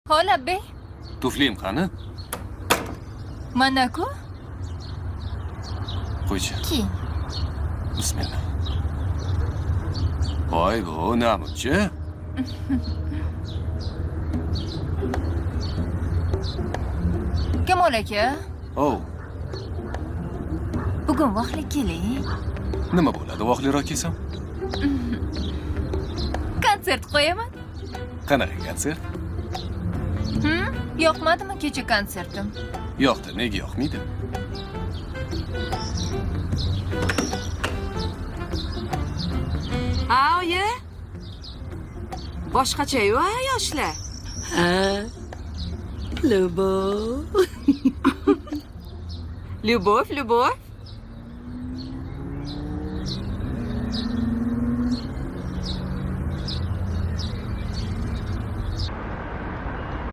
Hola bey. Tuflim qani? Mana-ku. Qo'ychi. Kiying. Bismillah. Voy, bu namuncha? Kamol aka, Oh, bugun vaqtli keling. nima bo'ladi voqliroq kelsam? Konsert qo'yaman. Qanaqa konsert? Yoqmadimi kecha konsertim? Yo'qdi, nega yoqmaydi? Ha, oyi. Boshqacha-yu, yoshlar. Ha. Любовь. Любовь, любовь.